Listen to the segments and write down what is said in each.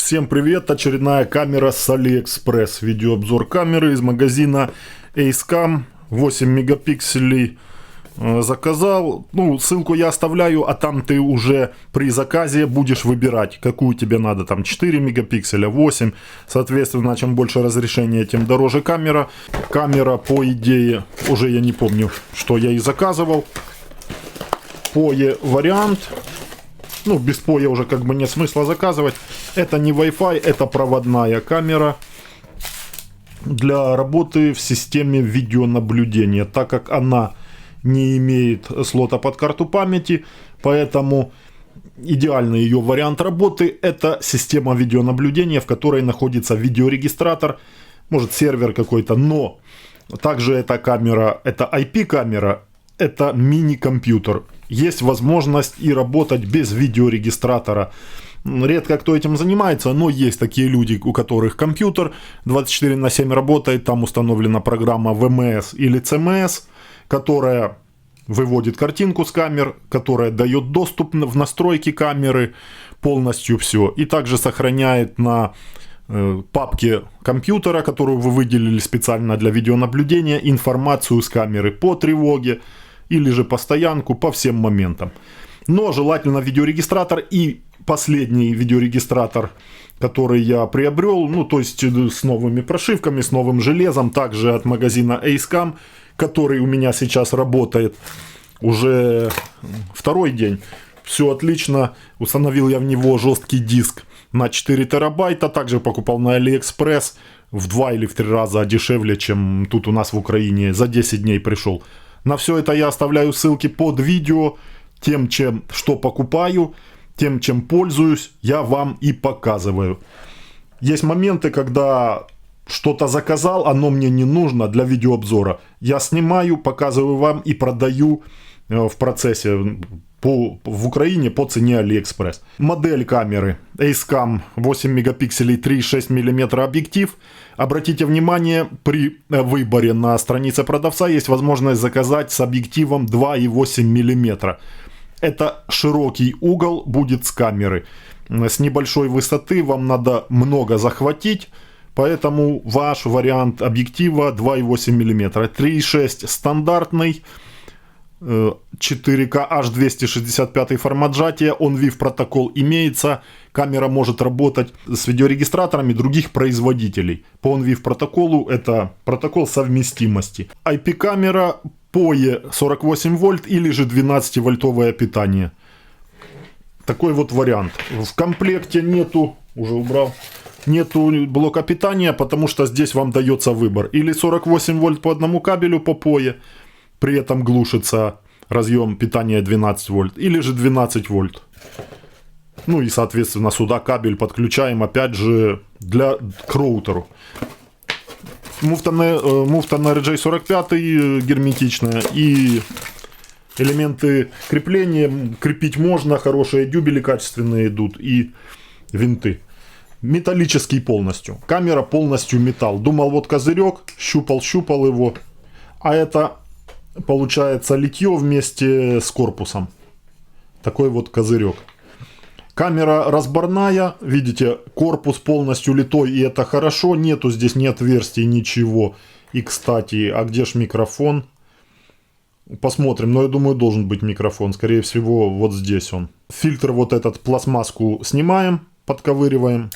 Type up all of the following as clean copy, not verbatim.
Всем привет, очередная камера с AliExpress. Видеообзор камеры из магазина AceCam, 8 мегапикселей. Заказал, ссылку я оставляю, а там ты уже при заказе будешь выбирать, какую тебе надо, там 4 мегапикселя, 8, соответственно, чем больше разрешения, тем дороже камера. Камера, по идее, уже я не помню, что я и заказывал. POE вариант, без POE уже как бы нет смысла заказывать. Это не Wi-Fi, это проводная камера для работы в системе видеонаблюдения, так как она не имеет слота под карту памяти, поэтому идеальный ее вариант работы — это система видеонаблюдения, в которой находится видеорегистратор, может сервер какой-то, но также эта камера, это IP-камера, это мини-компьютер. Есть возможность и работать без видеорегистратора. Редко кто этим занимается, но есть такие люди, у которых компьютер 24/7 работает, там установлена программа VMS или CMS, которая выводит картинку с камер, которая дает доступ в настройки камеры, полностью все. И также сохраняет на папке компьютера, которую вы выделили специально для видеонаблюдения, информацию с камеры по тревоге или же по стоянку, по всем моментам. Но желательно видеорегистратор. И последний видеорегистратор, который я приобрел, то есть с новыми прошивками, с новым железом, также от магазина AceCam, который у меня сейчас работает уже второй день. Все отлично. Установил я в него жесткий диск на 4 терабайта. Также покупал на AliExpress в 2 или в 3 раза дешевле, чем тут у нас в Украине. За 10 дней пришел. На все это я оставляю ссылки под видео. Тем, что покупаю, тем, чем пользуюсь, я вам и показываю. Есть моменты, когда что-то заказал, оно мне не нужно для видеообзора. Я снимаю, показываю вам и продаю в процессе в Украине по цене AliExpress. Модель камеры AceCam 8 мегапикселей 3,6 мм объектив. Обратите внимание, при выборе на странице продавца есть возможность заказать с объективом 2,8 мм. Это широкий угол будет с камеры. С небольшой высоты вам надо много захватить. Поэтому ваш вариант объектива 2,8 мм. 3,6 стандартный. 4К H265 формат сжатия. OnVIF протокол имеется. Камера может работать с видеорегистраторами других производителей. По OnVIF протоколу это протокол совместимости. IP-камера, POE 48 вольт или же 12-вольтовое питание. Такой вот вариант. В комплекте нету, уже убрал, нету блока питания, потому что здесь вам дается выбор. Или 48 вольт по одному кабелю по POE, при этом глушится разъем питания 12 вольт, или же 12 вольт. И соответственно сюда кабель подключаем опять же к роутеру. Муфта на RJ45 герметичная, и элементы крепления крепить можно, хорошие дюбели качественные идут и винты. Металлический полностью. Камера полностью металл. Думал вот козырек, щупал его, а это получается литье вместе с корпусом. Такой вот козырек. Камера разборная, видите, корпус полностью литой, и это хорошо, нету здесь ни отверстий, ничего. И кстати, а где ж микрофон? Посмотрим, но я думаю, должен быть микрофон, скорее всего, вот здесь он. Фильтр вот этот, пластмасску снимаем, подковыриваем,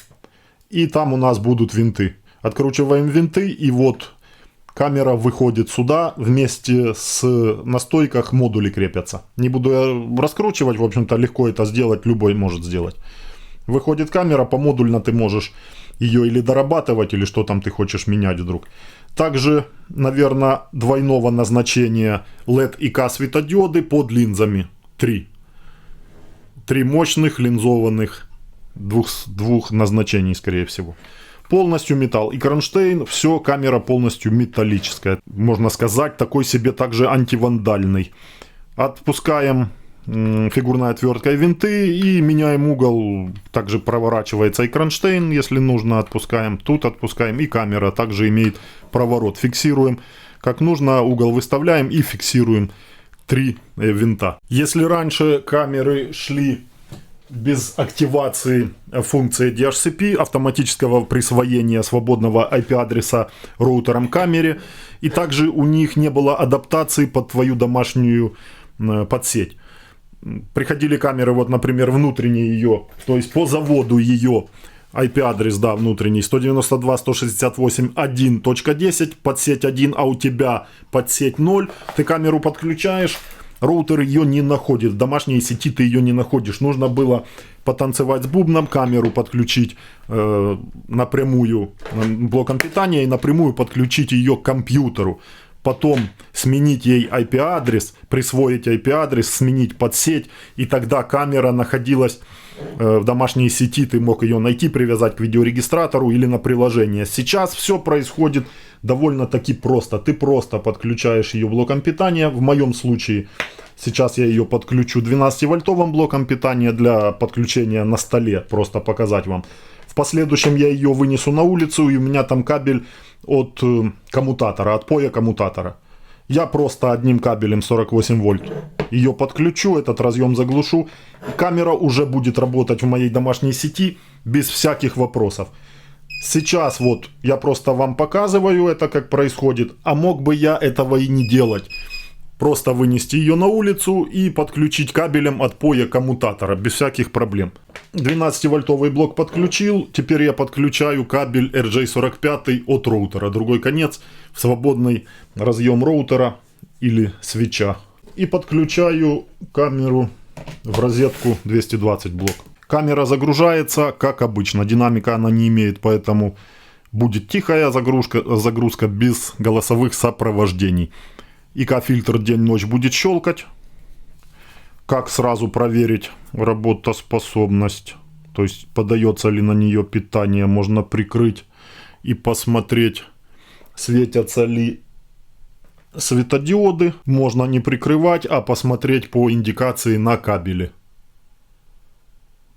и там у нас будут винты. Откручиваем винты, и вот камера выходит сюда, вместе с на стойках модули крепятся. Не буду я раскручивать, в общем-то, легко это сделать, любой может сделать. Выходит камера, помодульно ты можешь ее или дорабатывать, или что там ты хочешь менять вдруг. Также, наверное, двойного назначения LED и K светодиоды под линзами. 3 мощных линзованных, двух назначений, скорее всего. Полностью металл. И кронштейн, все, камера полностью металлическая. Можно сказать, такой себе также антивандальный. Отпускаем фигурной отверткой винты и меняем угол. Также проворачивается и кронштейн, если нужно, отпускаем. Тут отпускаем, и камера также имеет проворот. Фиксируем как нужно, угол выставляем и фиксируем 3 винта. Если раньше камеры шли без активации функции DHCP, автоматического присвоения свободного IP-адреса роутером камере. И также у них не было адаптации под твою домашнюю подсеть. Приходили камеры, вот, например, внутренние ее, то есть по заводу ее IP-адрес, да, внутренний 192.168.1.10, подсеть 1, а у тебя подсеть 0. Ты камеру подключаешь, роутер ее не находит, в домашней сети ты ее не находишь. Нужно было потанцевать с бубном, камеру подключить напрямую блоком питания и напрямую подключить ее к компьютеру. Потом сменить ей IP-адрес, присвоить IP-адрес, сменить подсеть, и тогда камера находилась в домашней сети, ты мог ее найти, привязать к видеорегистратору или на приложение. Сейчас все происходит довольно-таки просто. Ты просто подключаешь ее блоком питания. В моем случае сейчас я ее подключу 12-вольтовым блоком питания для подключения на столе, просто показать вам. В последующем я ее вынесу на улицу, и у меня там кабель от коммутатора, от поя коммутатора. Я просто одним кабелем 48 вольт ее подключу, этот разъем заглушу. Камера уже будет работать в моей домашней сети без всяких вопросов. Сейчас вот я просто вам показываю это, как происходит, а мог бы я этого и не делать. Просто вынести ее на улицу и подключить кабелем от поя коммутатора без всяких проблем. 12-вольтовый блок подключил, теперь я подключаю кабель RJ45 от роутера, другой конец в свободный разъем роутера или свитча. И подключаю камеру в розетку 220 блок. Камера загружается как обычно, динамика она не имеет, поэтому будет тихая загрузка без голосовых сопровождений. ИК-фильтр день-ночь будет щелкать. Как сразу проверить работоспособность, то есть подается ли на нее питание, можно прикрыть и посмотреть, светятся ли светодиоды. Можно не прикрывать, а посмотреть по индикации на кабеле,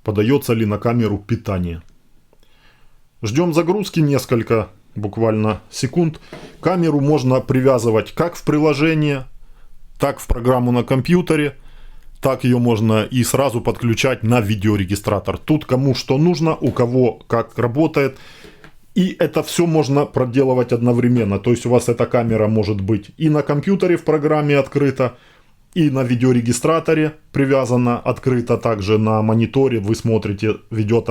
подается ли на камеру питание. Ждем загрузки несколько буквально секунд. Камеру можно привязывать как в приложение, так в программу на компьютере, так ее можно и сразу подключать на видеорегистратор. Тут кому что нужно, у кого как работает. И это все можно проделывать одновременно. То есть у вас эта камера может быть и на компьютере в программе открыта, и на видеорегистраторе привязана, открыта также на мониторе. Вы смотрите, ведет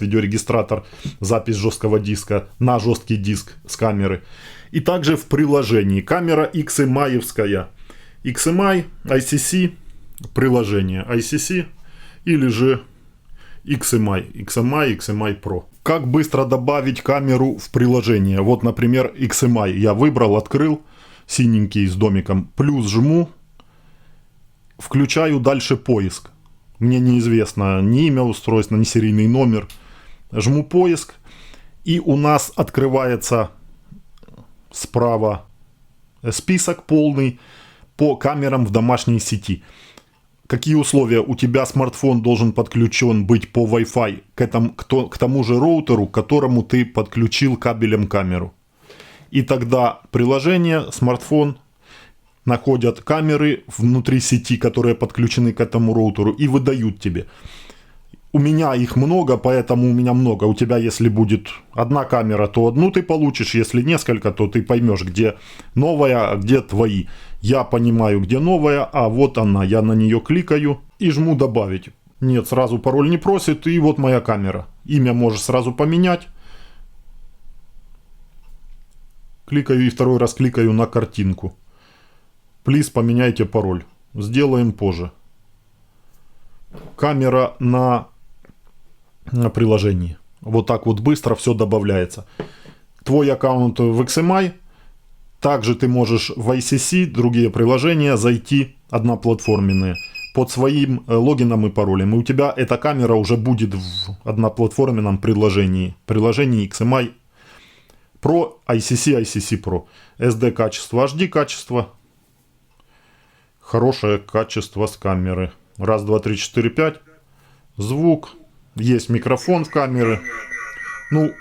видеорегистратор запись жесткого диска на жесткий диск с камеры. И также в приложении. Камера XMI-евская. XMI, ICC, приложение ICC или же XMI, XMI Pro. Как быстро добавить камеру в приложение? Вот, например, XMI я выбрал, открыл, синенький с домиком, плюс жму. Включаю дальше поиск. Мне неизвестно ни имя устройства, ни серийный номер. Жму поиск. И у нас открывается справа список полный по камерам в домашней сети. Какие условия? У тебя смартфон должен подключен быть по Wi-Fi к тому же роутеру, к которому ты подключил кабелем камеру. И тогда приложение, смартфон находят камеры внутри сети, которые подключены к этому роутеру, и выдают тебе. У меня их много, поэтому у меня много. У тебя, если будет одна камера, то одну ты получишь. Если несколько, то ты поймешь, где новая, а где твои. Я понимаю, где новая, а вот она. Я на нее кликаю и жму «Добавить». Нет, сразу пароль не просит, и вот моя камера. Имя можешь сразу поменять. Кликаю и второй раз кликаю на картинку. Плиз, поменяйте пароль. Сделаем позже. Камера на приложении. Вот так вот быстро все добавляется. Твой аккаунт в XMI. Также ты можешь в ICC, другие приложения, зайти одноплатформенные под своим логином и паролем. И у тебя эта камера уже будет в одноплатформенном приложении. Приложении XMI Pro, ICC Pro. SD качество, HD качество. Хорошее качество с камеры. Раз, два, три, четыре, пять. Звук. Есть микрофон в камере. Ну,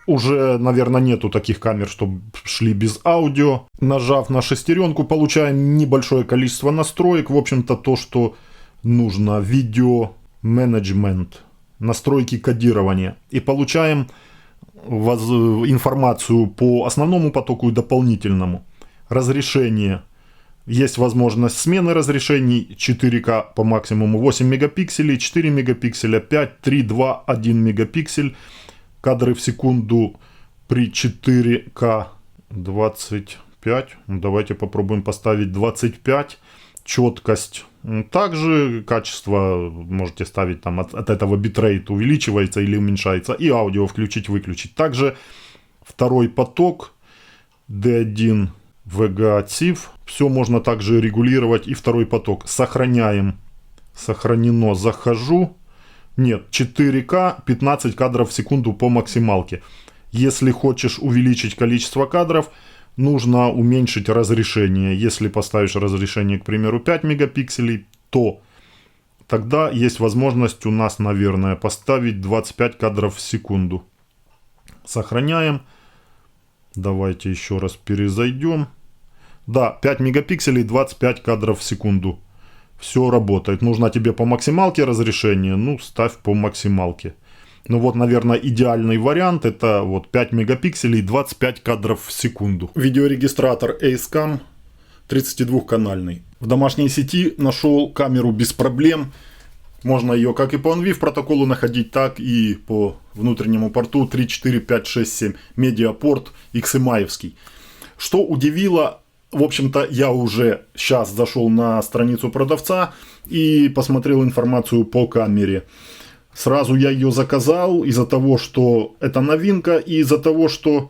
уже, наверное, нету таких камер, чтобы шли без аудио. Нажав на шестеренку, получаем небольшое количество настроек. В общем-то, то, что нужно. Видео менеджмент, настройки кодирования. И получаем информацию по основному потоку и дополнительному. Разрешение. Есть возможность смены разрешений 4К по максимуму 8 мегапикселей, 4 мегапикселя, 5, 3, 2, 1 мегапиксель. Кадры в секунду при 4К 25. Давайте попробуем поставить 25. Четкость. Также качество можете ставить там от этого битрейт увеличивается или уменьшается. И аудио включить-выключить. Также второй поток D1 VGA TIFF. Все можно также регулировать. И второй поток. Сохраняем. Сохранено. Захожу. Нет, 4К 15 кадров в секунду по максималке. Если хочешь увеличить количество кадров, нужно уменьшить разрешение. Если поставишь разрешение, к примеру, 5 мегапикселей, то тогда есть возможность у нас, наверное, поставить 25 кадров в секунду. Сохраняем. Давайте еще раз перезайдем. Да, 5 мегапикселей, 25 кадров в секунду. Все работает. Нужно тебе по максималке разрешение, ну, ставь по максималке. Ну вот, наверное, идеальный вариант это вот 5 мегапикселей, 25 кадров в секунду. Видеорегистратор AceCam 32-канальный. В домашней сети нашел камеру без проблем. Можно ее как и по OnVIF протоколу находить, так и по внутреннему порту 3, 4, 5, 6, 7. Медиапорт XMI-евский. Что удивило, в общем-то, я уже сейчас зашел на страницу продавца и посмотрел информацию по камере. Сразу я ее заказал из-за того, что это новинка, и из-за того, что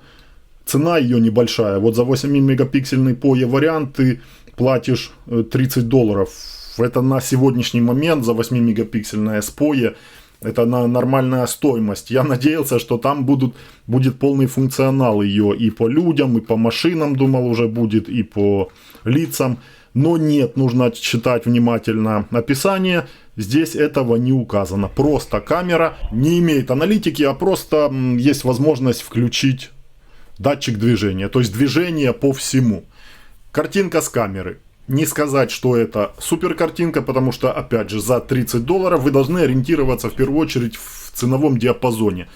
цена ее небольшая. Вот за 8-мегапиксельный POE вариант ты платишь $30. Это на сегодняшний момент за 8-мегапиксельное POE. Это нормальная стоимость. Я надеялся, что там будет полный функционал ее и по людям, и по машинам, думал, уже будет, и по лицам. Но нет, нужно читать внимательно описание. Здесь этого не указано. Просто камера не имеет аналитики, а просто есть возможность включить датчик движения. То есть движение по всему. Картинка с камеры. Не сказать, что это супер картинка, потому что, опять же, за $30 вы должны ориентироваться в первую очередь в ценовом диапазоне.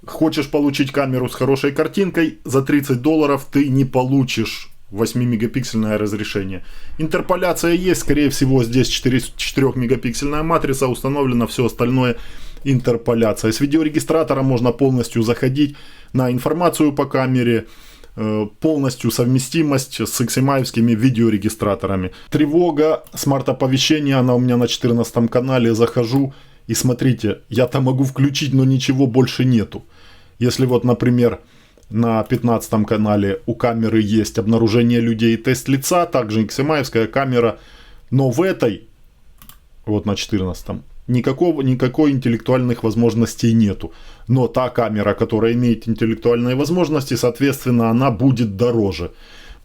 Хочешь получить камеру с хорошей картинкой, за $30 ты не получишь 8-мегапиксельное разрешение. Интерполяция есть, скорее всего, здесь 4-мегапиксельная матрица установлена, все остальное интерполяция. С видеорегистратора можно полностью заходить на информацию по камере, полностью совместимость с XMI-евскими видеорегистраторами. Тревога, смарт-оповещение, она у меня на 14 канале, захожу и смотрите, я там могу включить, но ничего больше нету. Если вот, например, на 15 канале у камеры есть обнаружение людей, тест лица, также XMI-евская камера, но в этой, вот на 14, никакой интеллектуальных возможностей нету. Но та камера, которая имеет интеллектуальные возможности, соответственно, она будет дороже.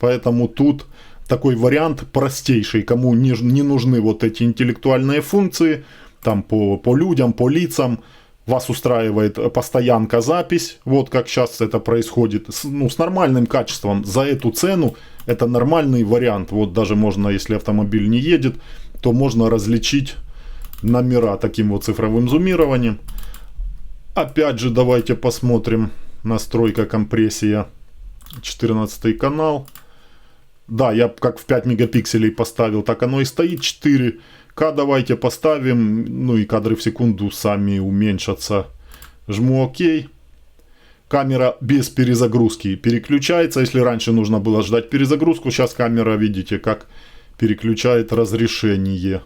Поэтому тут такой вариант простейший, кому не нужны вот эти интеллектуальные функции, там по людям, по лицам. Вас устраивает постоянка запись, вот как сейчас это происходит, с нормальным качеством. За эту цену это нормальный вариант. Вот даже можно, если автомобиль не едет, то можно различить номера таким вот цифровым зумированием. Опять же, давайте посмотрим. Настройка, компрессия, 14 канал. Да, я как в 5 мегапикселей поставил, так оно и стоит. 4К давайте поставим. Ну и кадры в секунду сами уменьшатся. Жму ОК. Камера без перезагрузки переключается. Если раньше нужно было ждать перезагрузку, сейчас камера, видите, как переключает разрешение.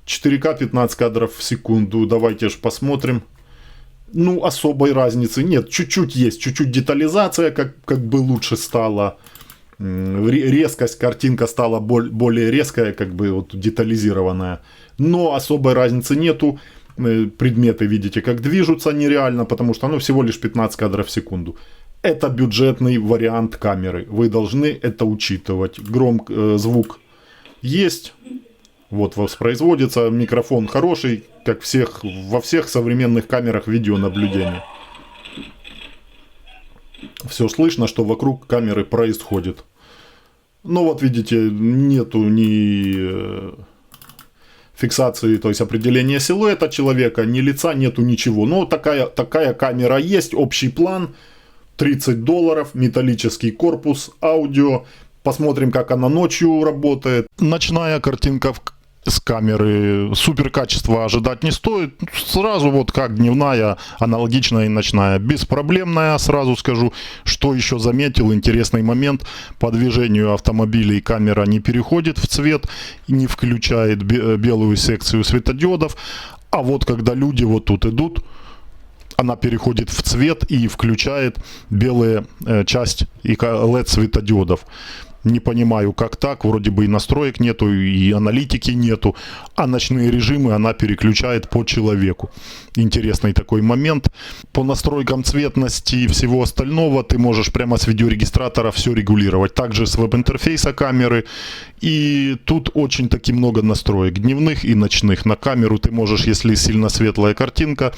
4К 15 кадров в секунду. Давайте же посмотрим. Ну, особой разницы нет. Чуть-чуть есть. Чуть-чуть детализация как бы лучше стала. Резкость, картинка стала более резкая, как бы вот детализированная. Но особой разницы нету. Предметы, видите, как движутся нереально, потому что всего лишь 15 кадров в секунду. Это бюджетный вариант камеры. Вы должны это учитывать. Звук есть. Вот воспроизводится, микрофон хороший, как во всех современных камерах видеонаблюдения. Все слышно, что вокруг камеры происходит. Ну вот видите, нету ни фиксации, то есть определения силуэта человека, ни лица, нету ничего. Но такая камера есть, общий план, $30, металлический корпус, аудио. Посмотрим, как она ночью работает. Ночная картинка с камеры, супер качества ожидать не стоит. Сразу вот как дневная, аналогичная и ночная. Беспроблемная, сразу скажу. Что еще заметил, интересный момент. По движению автомобилей камера не переходит в цвет, не включает белую секцию светодиодов. А вот когда люди вот тут идут, она переходит в цвет и включает белые часть и LED светодиодов. Не понимаю, как так, вроде бы и настроек нету, и аналитики нету, а ночные режимы она переключает по человеку. Интересный такой момент. По настройкам цветности и всего остального ты можешь прямо с видеорегистратора все регулировать. Также с веб-интерфейса камеры. И тут очень таки много настроек, дневных и ночных. На камеру ты можешь, если сильно светлая картинка,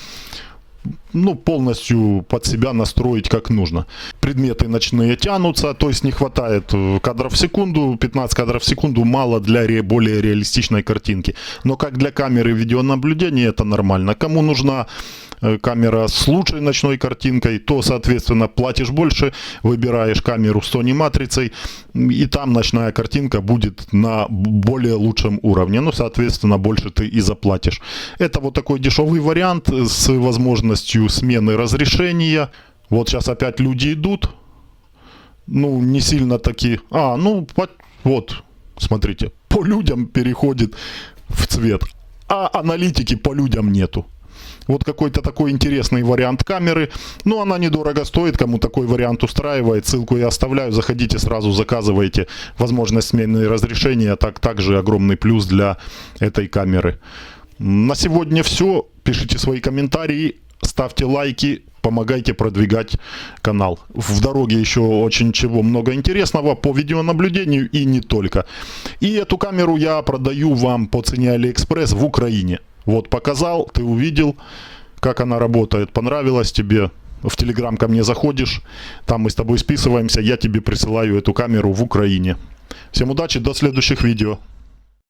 полностью под себя настроить как нужно. Предметы ночные тянутся, то есть не хватает кадров в секунду, 15 кадров в секунду мало для более реалистичной картинки. Но как для камеры видеонаблюдения это нормально. Кому нужна камера с лучшей ночной картинкой, то, соответственно, платишь больше, выбираешь камеру с Sony матрицей, и там ночная картинка будет на более лучшем уровне. Соответственно, больше ты и заплатишь. Это вот такой дешевый вариант с возможностью смены разрешения. Вот сейчас опять люди идут. Не сильно такие. Вот, смотрите, по людям переходит в цвет, а аналитики по людям нету. Вот какой-то такой интересный вариант камеры. Она недорого стоит, кому такой вариант устраивает. Ссылку я оставляю, заходите сразу, заказывайте. Возможность смены разрешения, также огромный плюс для этой камеры. На сегодня все. Пишите свои комментарии, ставьте лайки, помогайте продвигать канал. В дороге еще очень много интересного по видеонаблюдению и не только. И эту камеру я продаю вам по цене AliExpress в Украине. Вот показал, ты увидел, как она работает, понравилось тебе. В Telegram ко мне заходишь, там мы с тобой списываемся, я тебе присылаю эту камеру в Украине. Всем удачи, до следующих видео.